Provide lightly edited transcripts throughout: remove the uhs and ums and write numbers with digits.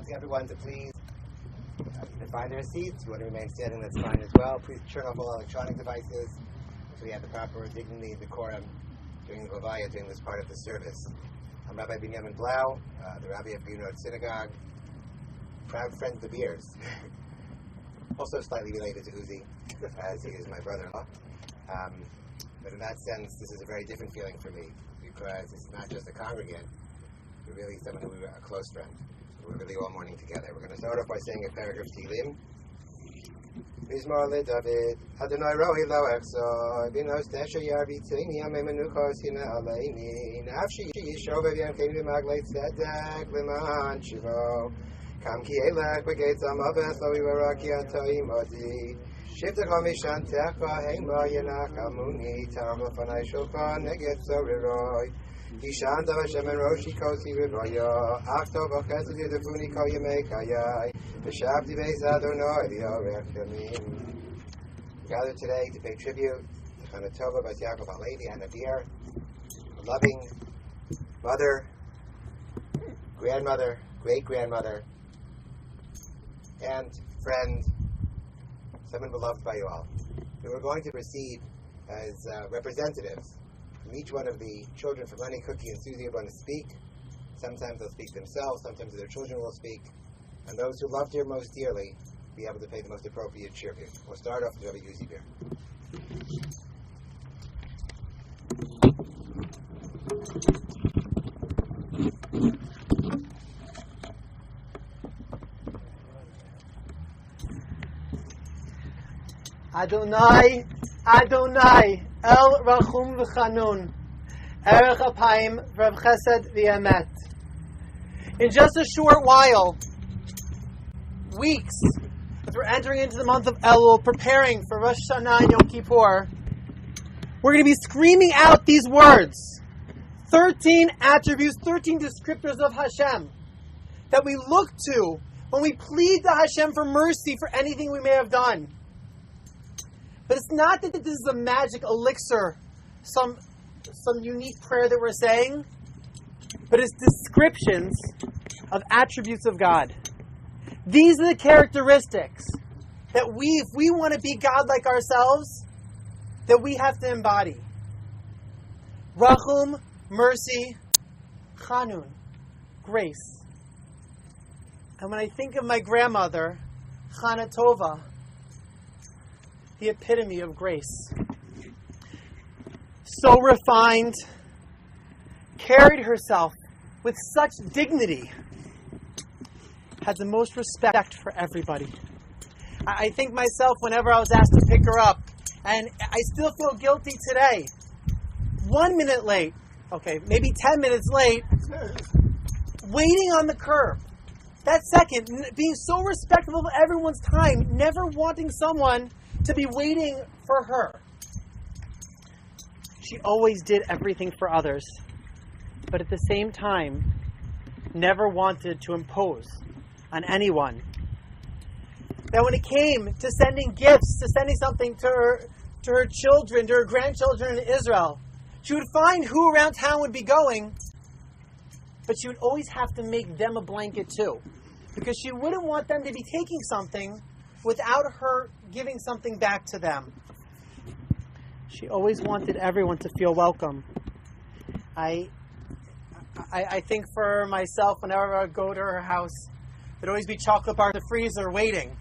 ask everyone to please find their seats. If you want to remain standing, that's fine as well. Please turn off all electronic devices so we have the proper dignity and decorum during the Levaya, during this part of the service. I'm Rabbi Binyamin Blau, the Rabbi of Gunot Synagogue, proud friend of the beers. Also slightly related to Uzi, as he is my brother-in-law. But in that sense, this is a very different feeling for me, because it's not just a congregant, but really someone who we're a close friend. We're really all mourning together. We're going to start off by saying a paragraph Tehillim. Mizmor leDavid, Adonai rohi lo echzor, binos tesha yarvi tzini, amei menuchos hina aleini, nafshi yishov evyankein v'maglei tzedek, l'man shivo, kam ki elech b'geit zamaveth lo yivaraki atoi modi, shivtecha mishantecha heima yenach amuni, tam l'fanai shulchan neged zoriroi, Hishan dav Hashem en roshi kosi riboya, achto v'chesed yedefuni kol yemei kayai, v'shavti beis Adonai v'yorech yamim. We gather today to pay tribute to Chana Tova Bas Yaakov Halevi and Nadir, a loving mother, grandmother, great-grandmother, and friend, someone beloved by you all. We were going to proceed as representatives from each one of the children from Lenny, Cookie, and Susie are going to speak. Sometimes they'll speak themselves, sometimes their children will speak. And those who loved her most dearly will be able to pay the most appropriate tribute. We'll start off with Rabbi Uzi Beer. Adonai, Adonai, El Rachum V'Chanun, Erech Apayim V'Rav Chesed V'Emet. In just a short while, weeks, as we're entering into the month of Elul, preparing for Rosh Hashanah and Yom Kippur, we're going to be screaming out these words. 13 attributes, 13 descriptors of Hashem that we look to when we plead to Hashem for mercy for anything we may have done. But it's not that this is a magic elixir, some unique prayer that we're saying, but it's descriptions of attributes of God. These are the characteristics that if we want to be God like ourselves, that we have to embody. Rachum, mercy, Chanun, grace. And when I think of my grandmother, Chana Tova, the epitome of grace. So refined, carried herself with such dignity, had the most respect for everybody. I think myself whenever I was asked to pick her up, and I still feel guilty today. 1 minute late, okay, maybe 10 minutes late, waiting on the curb. That second, being so respectful of everyone's time, never wanting someone to be waiting for her. She always did everything for others, but at the same time, never wanted to impose on anyone. Now when it came to sending gifts, to sending something to her children, to her grandchildren in Israel, she would find who around town would be going, but she would always have to make them a blanket too, because she wouldn't want them to be taking something without her giving something back to them. She always wanted everyone to feel welcome. I think for myself, whenever I would go to her house, there'd always be chocolate bar in the freezer waiting.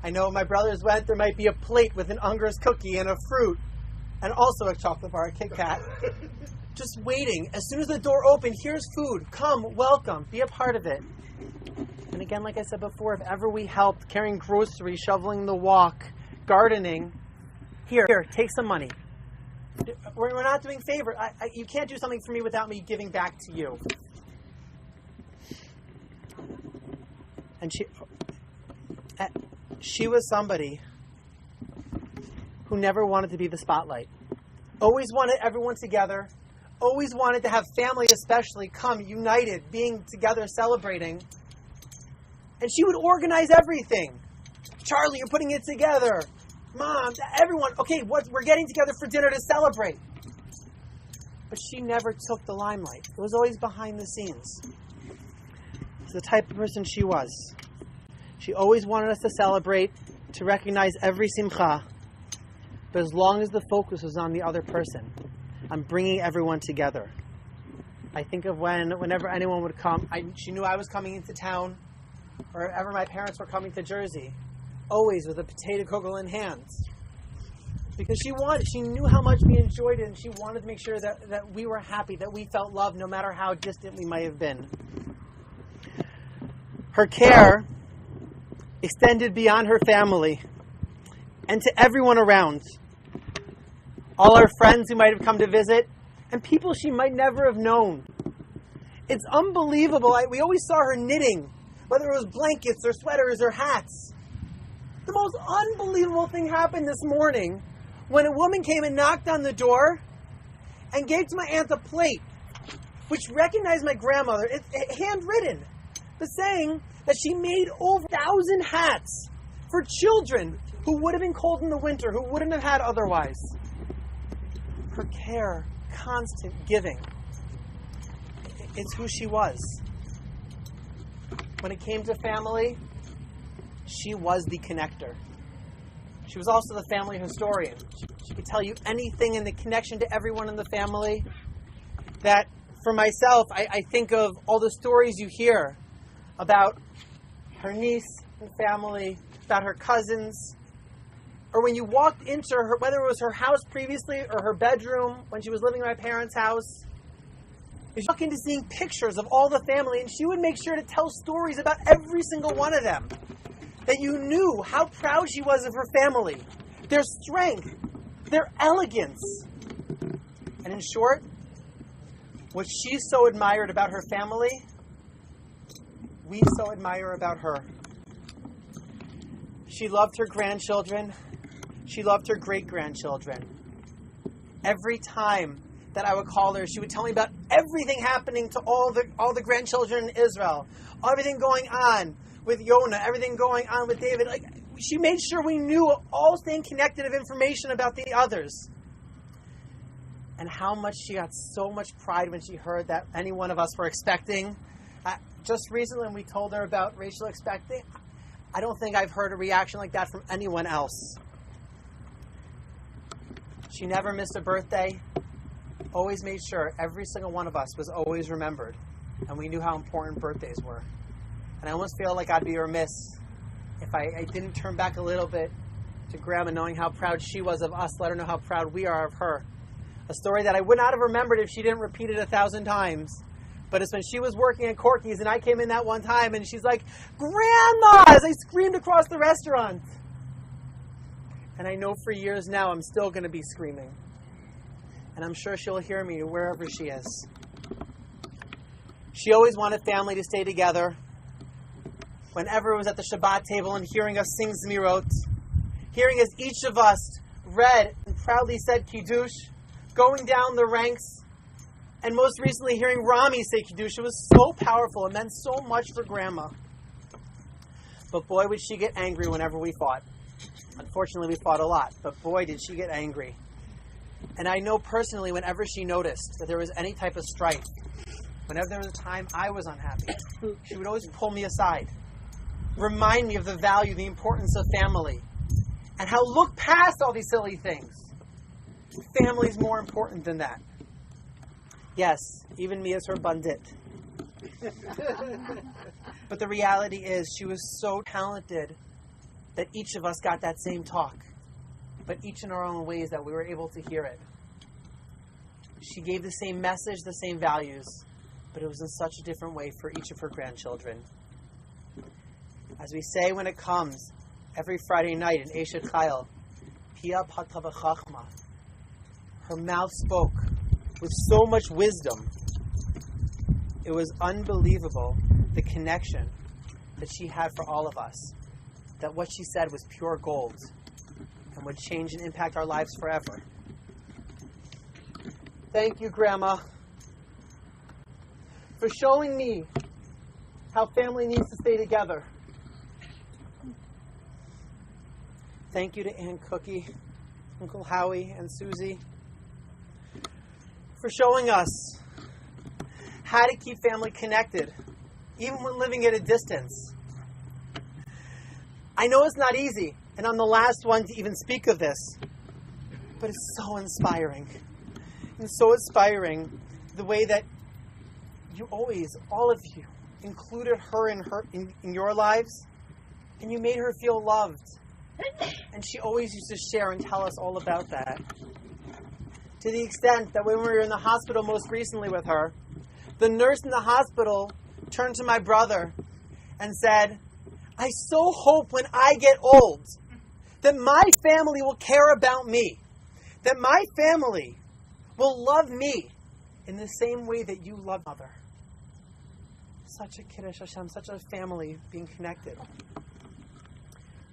I know when my brothers went, there might be a plate with an Unger's cookie and a fruit, and also a chocolate bar, a Kit Kat. Just waiting. As soon as the door opened, here's food. Come, welcome, be a part of it. And again, like I said before, if ever we helped carrying groceries, shoveling the walk, gardening, here, take some money. We're not doing favors. You can't do something for me without me giving back to you. And she was somebody who never wanted to be the spotlight. Always wanted everyone together. Always wanted to have family especially come united, being together, celebrating. And she would organize everything. Charlie, you're putting it together. Mom, everyone, okay, we're getting together for dinner to celebrate. But she never took the limelight. It was always behind the scenes. is the type of person she was. She always wanted us to celebrate, to recognize every simcha, but as long as the focus was on the other person, on bringing everyone together. I think of whenever anyone would come, she knew I was coming into town, or ever my parents were coming to Jersey, always with a potato kugel in hand. Because she knew how much we enjoyed it, and she wanted to make sure that we were happy, that we felt loved, no matter how distant we might have been. Her care extended beyond her family and to everyone around. All our friends who might have come to visit, and people she might never have known. It's unbelievable. We always saw her knitting, whether it was blankets or sweaters or hats. The most unbelievable thing happened this morning when a woman came and knocked on the door and gave to my aunt a plate, which recognized my grandmother. It's handwritten, but saying that she made over 1,000 hats for children who would have been cold in the winter, who wouldn't have had otherwise. Her care, constant giving, it's who she was. When it came to family, she was the connector. She was also the family historian. She could tell you anything in the connection to everyone in the family. That, for myself, I think of all the stories you hear about her niece and family, about her cousins, or when you walked into her, whether it was her house previously or her bedroom when she was living in my parents' house, you walk into seeing pictures of all the family, and she would make sure to tell stories about every single one of them. That you knew how proud she was of her family, their strength, their elegance. And in short, what she so admired about her family, we so admire about her. She loved her grandchildren. She loved her great-grandchildren. Every time that I would call her, she would tell me about everything happening to all the grandchildren in Israel, everything going on with Yonah, everything going on with David. She made sure we knew all staying connected of information about the others. And how much she got so much pride when she heard that any one of us were expecting. Just recently, when we told her about Rachel expecting, I don't think I've heard a reaction like that from anyone else. She never missed a birthday. Always made sure every single one of us was always remembered. And we knew how important birthdays were. And I almost feel like I'd be remiss if I didn't turn back a little bit to Grandma, knowing how proud she was of us, let her know how proud we are of her. A story that I would not have remembered if she didn't repeat it 1,000 times. But it's when she was working at Corky's and I came in that one time and she's like, "Grandma!" as I screamed across the restaurant. And I know for years now I'm still going to be screaming. And I'm sure she'll hear me wherever she is. She always wanted family to stay together. Whenever it was at the Shabbat table and hearing us sing Zmirot, hearing as each of us read and proudly said Kiddush, going down the ranks, and most recently hearing Rami say Kiddush, it was so powerful. It meant so much for Grandma. But boy, would she get angry whenever we fought. Unfortunately, we fought a lot, but boy, did she get angry. And I know personally, whenever she noticed that there was any type of strife, whenever there was a time I was unhappy, she would always pull me aside, remind me of the value, the importance of family, and how look past all these silly things. Family is more important than that. Yes, even me as her bandit. But the reality is, she was so talented that each of us got that same talk, but each in our own ways that we were able to hear it. She gave the same message, the same values, but it was in such a different way for each of her grandchildren. As we say when it comes every Friday night in Eshet Chayil, Pia Pata V'Chachma, her mouth spoke with so much wisdom. It was unbelievable, the connection that she had for all of us, that what she said was pure gold and would change and impact our lives forever. Thank you, Grandma, for showing me how family needs to stay together. Thank you to Aunt Cookie, Uncle Howie, and Susie for showing us how to keep family connected, even when living at a distance. I know it's not easy, and I'm the last one to even speak of this, but it's so inspiring. And so inspiring the way that you always, all of you, included her in your lives, and you made her feel loved. And she always used to share and tell us all about that. To the extent that when we were in the hospital most recently with her, the nurse in the hospital turned to my brother and said, I so hope when I get old that my family will care about me, that my family will love me in the same way that you love mother. Such a Kiddush Hashem, such a family being connected.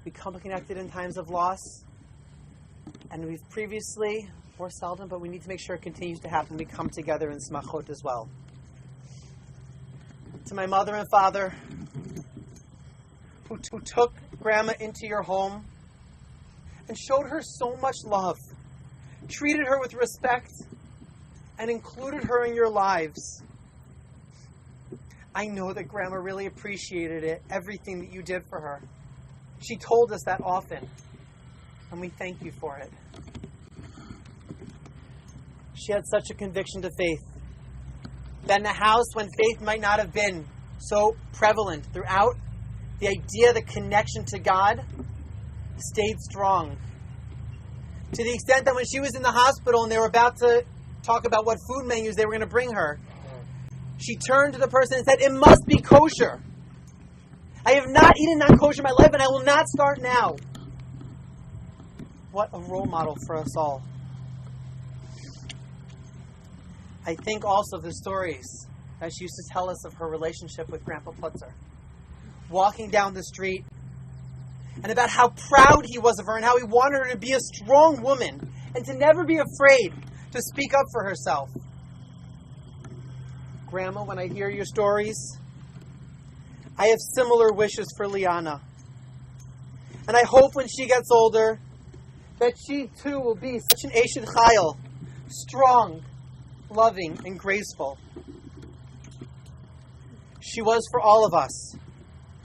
We become connected in times of loss, and we've previously, more seldom, but we need to make sure it continues to happen. We come together in smachot as well. To my mother and father, who took Grandma into your home and showed her so much love, treated her with respect, and included her in your lives. I know that Grandma really appreciated it, everything that you did for her. She told us that often, and we thank you for it. She had such a conviction to faith that in a house when faith might not have been so prevalent throughout, the idea, the connection to God stayed strong. To the extent that when she was in the hospital and they were about to talk about what food menus they were going to bring her, she turned to the person and said, it must be kosher. I have not eaten non-kosher in my life, and I will not start now. What a role model for us all. I think also of the stories that she used to tell us of her relationship with Grandpa Putzer. Walking down the street, and about how proud he was of her and how he wanted her to be a strong woman and to never be afraid to speak up for herself. Grandma, when I hear your stories, I have similar wishes for Liana. And I hope when she gets older that she too will be such an Eshet Chayil, strong, loving, and graceful. She was for all of us,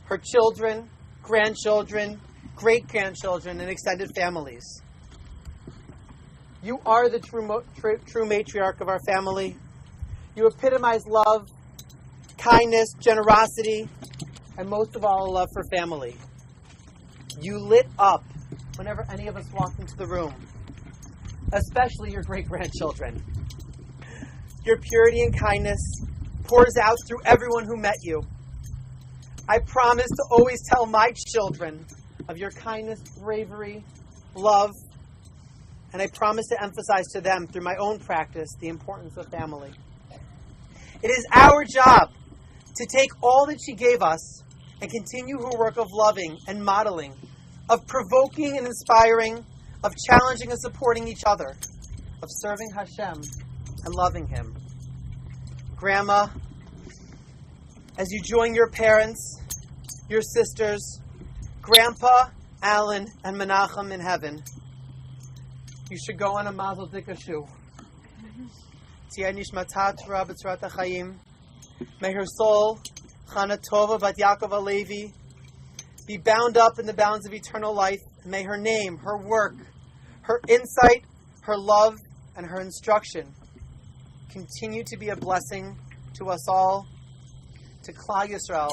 her children, grandchildren, great-grandchildren, and extended families. You are the true matriarch of our family. You epitomize love, kindness, generosity, and most of all, a love for family. You lit up whenever any of us walked into the room, especially your great-grandchildren. Your purity and kindness pours out through everyone who met you. I promise to always tell my children of your kindness, bravery, love, and I promise to emphasize to them through my own practice the importance of family. It is our job to take all that she gave us and continue her work of loving and modeling, of provoking and inspiring, of challenging and supporting each other, of serving Hashem and loving Him. Grandma, as you join your parents, your sisters, Grandpa, Alan, and Menachem in heaven, you should go on a Mazel Dikashu. May her soul, Chana Tova Bat Yaakov Alevi, be bound up in the bounds of eternal life. May her name, her work, her insight, her love, and her instruction continue to be a blessing to us all, to Klal Yisrael,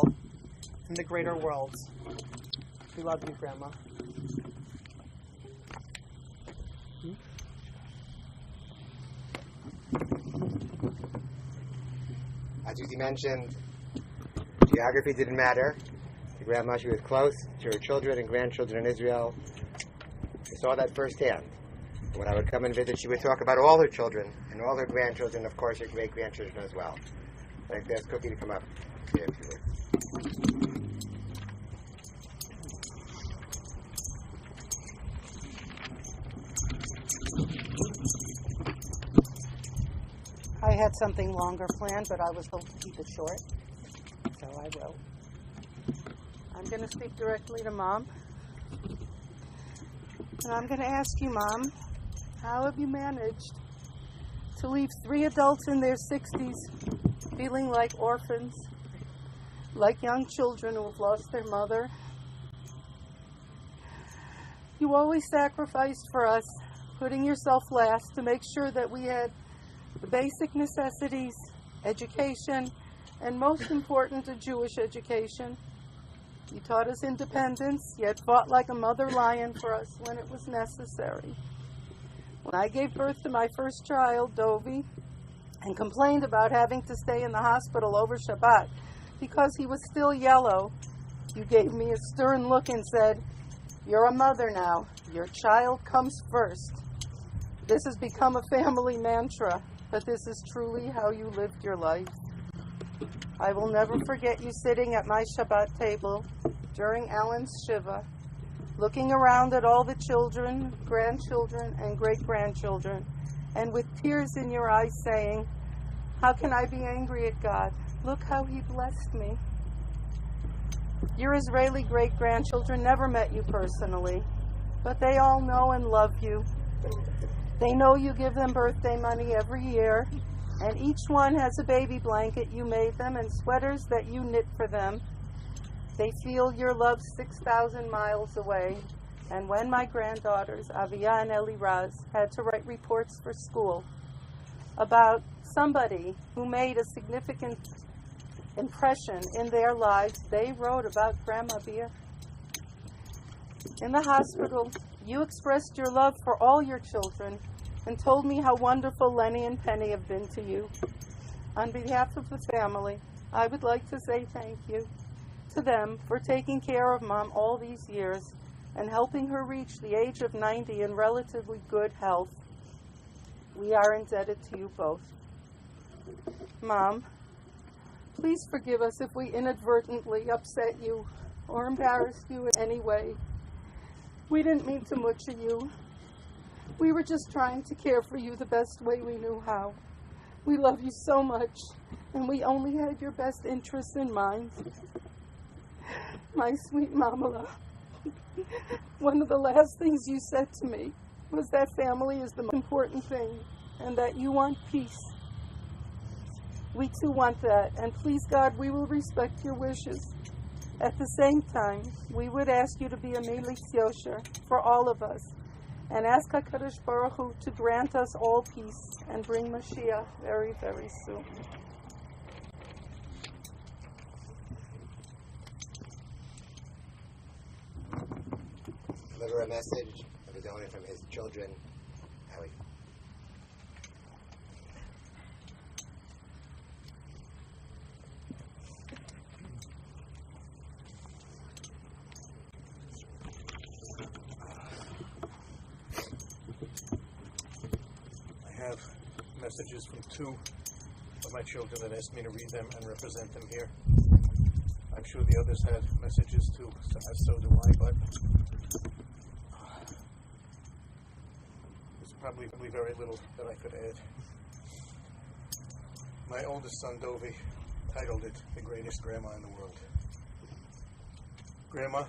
and the greater world. We love you, Grandma. As you mentioned, geography didn't matter. To Grandma, she was close to her children and grandchildren in Israel. I saw that firsthand. When I would come and visit, she would talk about all her children and all her grandchildren, of course, her great-grandchildren as well. I'd like to ask Cookie to come up. Say a few words. I had something longer planned, but I was told to keep it short, so I will. I'm going to speak directly to Mom. And I'm going to ask you, Mom, how have you managed to leave 3 adults in their 60s feeling like orphans like young children who have lost their mother. You always sacrificed for us, putting yourself last to make sure that we had the basic necessities, education, and most important, a Jewish education. You taught us independence, yet fought like a mother lion for us when it was necessary. When I gave birth to my first child, Dovi, and complained about having to stay in the hospital over Shabbat because he was still yellow, you gave me a stern look and said, "You're a mother now. Your child comes first." This has become a family mantra, but this is truly how you lived your life. I will never forget you sitting at my Shabbat table during Alan's Shiva, looking around at all the children, grandchildren, and great-grandchildren, and with tears in your eyes saying, "How can I be angry at God? Look how he blessed me." Your Israeli great-grandchildren never met you personally, but they all know and love you. They know you give them birthday money every year, and each one has a baby blanket you made them and sweaters that you knit for them. They feel your love 6,000 miles away. And when my granddaughters, Avia and Eliraz, had to write reports for school about somebody who made a significant impression in their lives, they wrote about Grandma Bia. In the hospital, you expressed your love for all your children and told me how wonderful Lenny and Penny have been to you. On behalf of the family, I would like to say thank you to them for taking care of Mom all these years and helping her reach the age of 90 in relatively good health. We are indebted to you both. Mom, please forgive us if we inadvertently upset you or embarrassed you in any way. We didn't mean to butcher you. We were just trying to care for you the best way we knew how. We love you so much, and we only had your best interests in mind. My sweet Mamala, one of the last things you said to me was that family is the most important thing and that you want peace. We too want that, and please God, we will respect your wishes. At the same time, we would ask you to be a Melis Yosher for all of us, and ask HaKadosh Baruch Hu to grant us all peace and bring Mashiach very, very soon. Deliver a message of his own and from his children, Howie. I have messages from two of my children that asked me to read them and represent them here. I'm sure the others had messages too, so do I, but there's probably very little that I could add. My oldest son, Dovi, titled it, "The Greatest Grandma in the World." Grandma,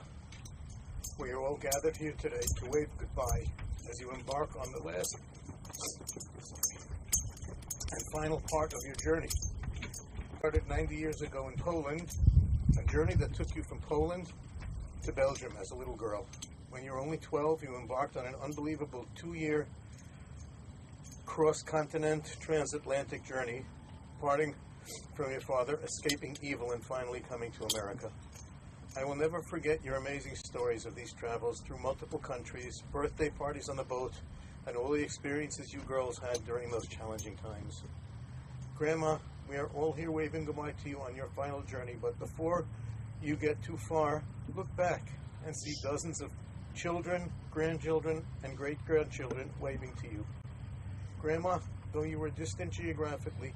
we are all gathered here today to wave goodbye as you embark on the last and final part of your journey. Started 90 years ago in Poland, a journey that took you from Poland to Belgium as a little girl. When you were only 12, you embarked on an unbelievable 2-year cross-continent transatlantic journey, parting from your father, escaping evil, and finally coming to America. I will never forget your amazing stories of these travels through multiple countries, birthday parties on the boat, and all the experiences you girls had during those challenging times. Grandma, we are all here waving goodbye to you on your final journey, but before you get too far, look back and see dozens of children, grandchildren, and great-grandchildren waving to you. Grandma, though you were distant geographically,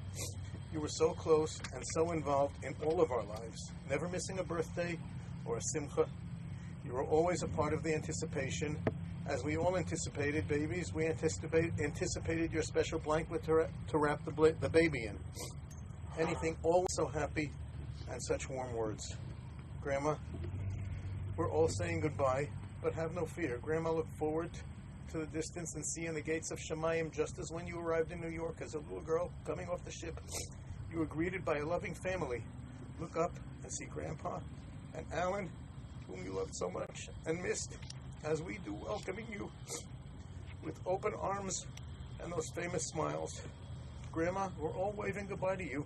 you were so close and so involved in all of our lives, never missing a birthday or a simcha. You were always a part of the anticipation. As we all anticipated babies, we anticipated your special blanket to wrap the baby in. Anything, always so happy and such warm words. Grandma, we're all saying goodbye, but have no fear. Grandma looked forward to the distance and seeing the gates of Shemayim just as when you arrived in New York as a little girl coming off the ship. You were greeted by a loving family. Look up and see Grandpa and Alan, whom you loved so much and missed, as we do, welcoming you with open arms and those famous smiles. Grandma, we're all waving goodbye to you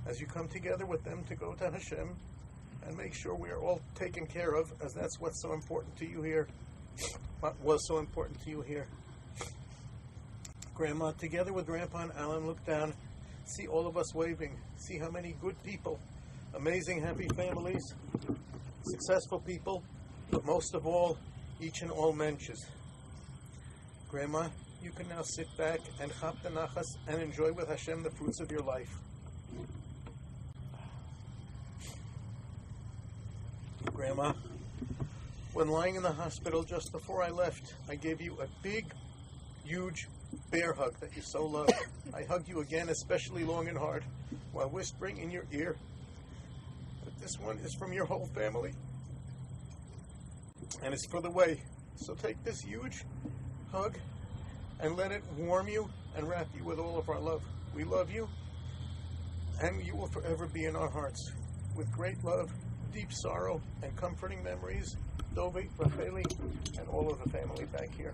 as you come together with them to go to Hashem and make sure we are all taken care of, as that's what's so important to you here. What was so important to you here. Grandma, together with Grandpa and Alan, look down, see all of us waving, see how many good people, amazing, happy families, successful people, but most of all, each and all mensches. Grandma, you can now sit back and chap the nachas and enjoy with Hashem the fruits of your life. Grandma, when lying in the hospital just before I left, I gave you a big, huge bear hug that you so loved. I hugged you again, especially long and hard, while whispering in your ear that this one is from your whole family, and it's for the way. So take this huge hug and let it warm you and wrap you with all of our love. We love you, and you will forever be in our hearts. With great love, deep sorrow, and comforting memories, Dovi, Rafeli, and all of the family back here.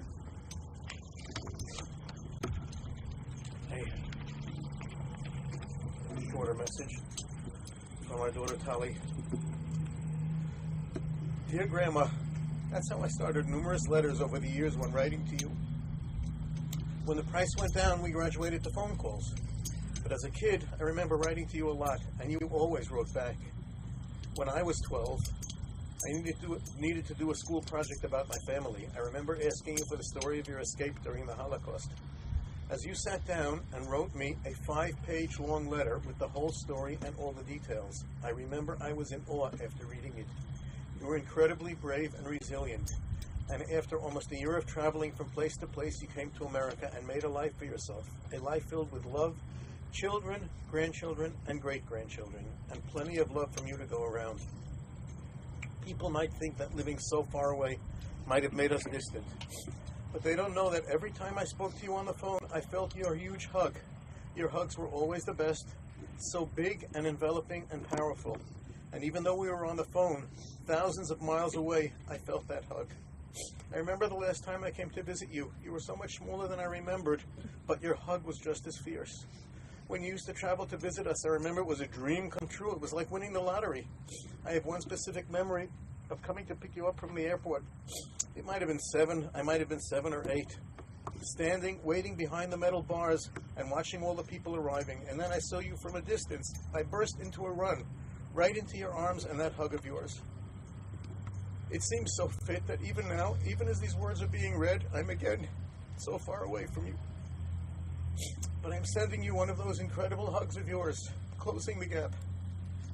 Hey, a shorter message from our daughter Tali. Dear Grandma, that's how I started numerous letters over the years when writing to you. When the price went down, we graduated to phone calls. But as a kid, I remember writing to you a lot, and you always wrote back. When I was 12, I needed to do a school project about my family. I remember asking you for the story of your escape during the Holocaust. As you sat down and wrote me a 5-page long letter with the whole story and all the details, I remember I was in awe after reading it. You were incredibly brave and resilient. And after almost a year of traveling from place to place, you came to America and made a life for yourself. A life filled with love, children, grandchildren, and great-grandchildren, and plenty of love from you to go around. People might think that living so far away might have made us distant. But they don't know that every time I spoke to you on the phone, I felt your huge hug. Your hugs were always the best, so big and enveloping and powerful. And even though we were on the phone, thousands of miles away, I felt that hug. I remember the last time I came to visit you. You were so much smaller than I remembered, but your hug was just as fierce. When you used to travel to visit us, I remember it was a dream come true. It was like winning the lottery. I have one specific memory of coming to pick you up from the airport. It might have been 7, I might have been 7 or 8. Standing, waiting behind the metal bars and watching all the people arriving. And then I saw you from a distance. I burst into a run, right into your arms and that hug of yours. It seems so fit that even now, even as these words are being read, I'm again so far away from you. But I'm sending you one of those incredible hugs of yours, closing the gap.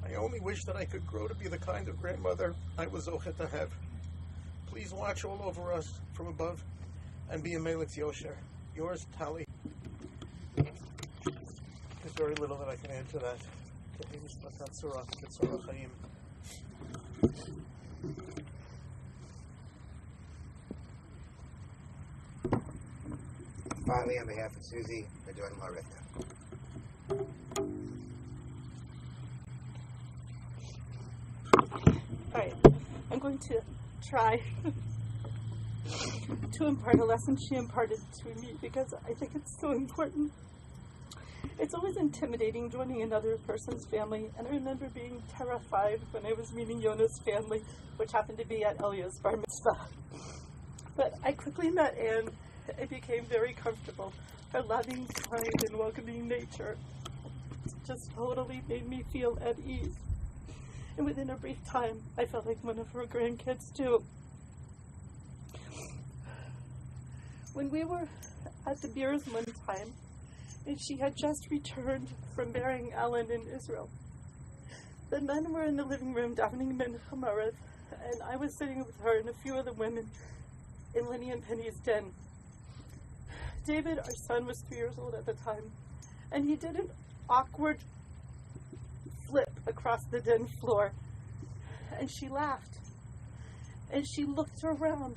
I only wish that I could grow to be the kind of grandmother I was zochet to have. Please watch all over us from above and be a Melitz Yosher. Yours, Tali. There's very little that I can add to that. Finally, on behalf of Susie, we're doing Marita. All right, I'm going to try to impart a lesson she imparted to me because I think it's so important. It's always intimidating joining another person's family, and I remember being terrified when I was meeting Yona's family, which happened to be at Elia's bar mitzvah. But I quickly met Anne. I became very comfortable. Her loving, kind, and welcoming nature just totally made me feel at ease. And within a brief time, I felt like one of her grandkids too. When we were at the beers one time, and she had just returned from burying Alan in Israel, the men were in the living room davening Mincha Maariv, and I was sitting with her and a few other women in Lenny and Penny's den. David, our son, was 3 years old at the time, and he did an awkward flip across the den floor, and she laughed, and she looked around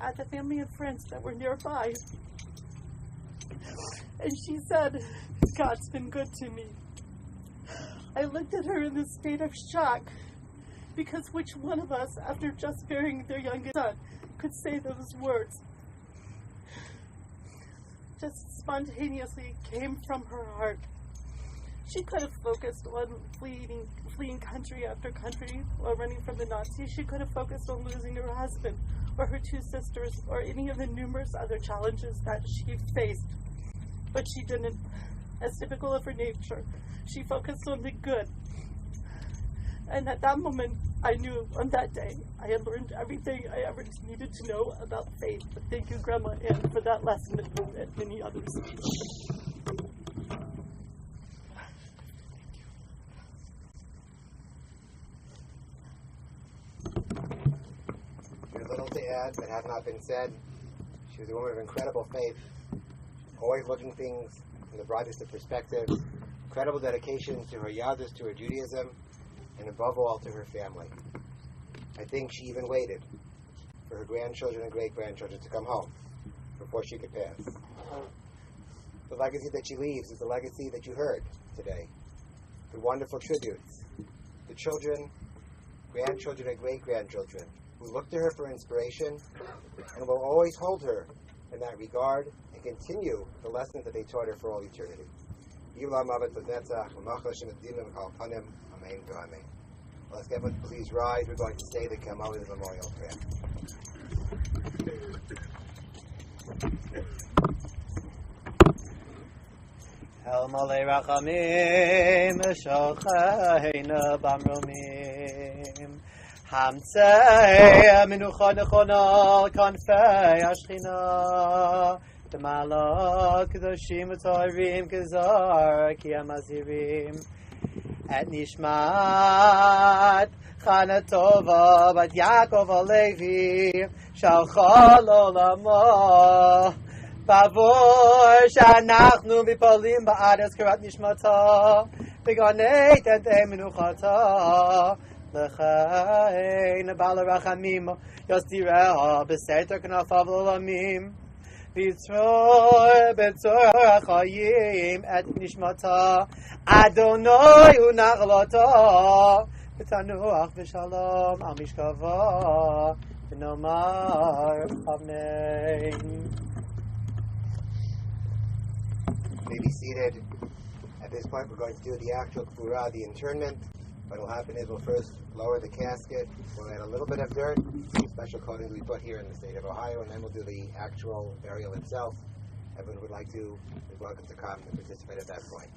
at the family and friends that were nearby, and she said, "God's been good to me." I looked at her in a state of shock, Because which one of us, after just burying their youngest son, could say those words? Just spontaneously came from her heart. She could have focused on fleeing country after country while running from the Nazis. She could have focused on losing her husband or her 2 sisters or any of the numerous other challenges that she faced. But she didn't. As typical of her nature, she focused on the good. And at that moment, I knew on that day, I had learned everything I ever needed to know about faith. But thank you, Grandma Ann, for that lesson and many others. There's little to add that has not been said. She was a woman of incredible faith, always looking things from the broadest of perspectives, incredible dedication to her Yadus, to her Judaism, and above all to her family. I think she even waited for her grandchildren and great-grandchildren to come home before she could pass. The legacy that she leaves is the legacy that you heard today. The wonderful tributes, the children, grandchildren, and great-grandchildren who look to her for inspiration and will always hold her in that regard and continue the lessons that they taught her for all eternity. Amen. Let's get one, please rise. We're going to say the Kamali Memorial Prayer. El Malei Rachamim Shocheina Bamromim Hamtzei Menucha Nechona Kanfei Ashchina Demala Kedoshim Utoivim Kezar Kiyamazirim Et Nishmat Chana Tova Bat Yaakov Alevi Shalcha L'Olamo Bavor Shanachnu Bipolim Ba'adas Karat Nishmata Beganei Tentei Menuchata Lechein Bala Rachamim Yostireha Beseter Knafav L'Olamim Bitzor Achayim Et Nishmata Adonai Unachlata B'tanuach V'shalom Al Mishkava V'nomar Amen. May be seated. At this point, we're going to do the actual kfura, the internment. What will happen is we'll first lower the casket. We'll add a little bit of dirt, special coatings we put here in the state of Ohio, and then we'll do the actual burial itself. Everyone who would like to is welcome to come and participate at that point.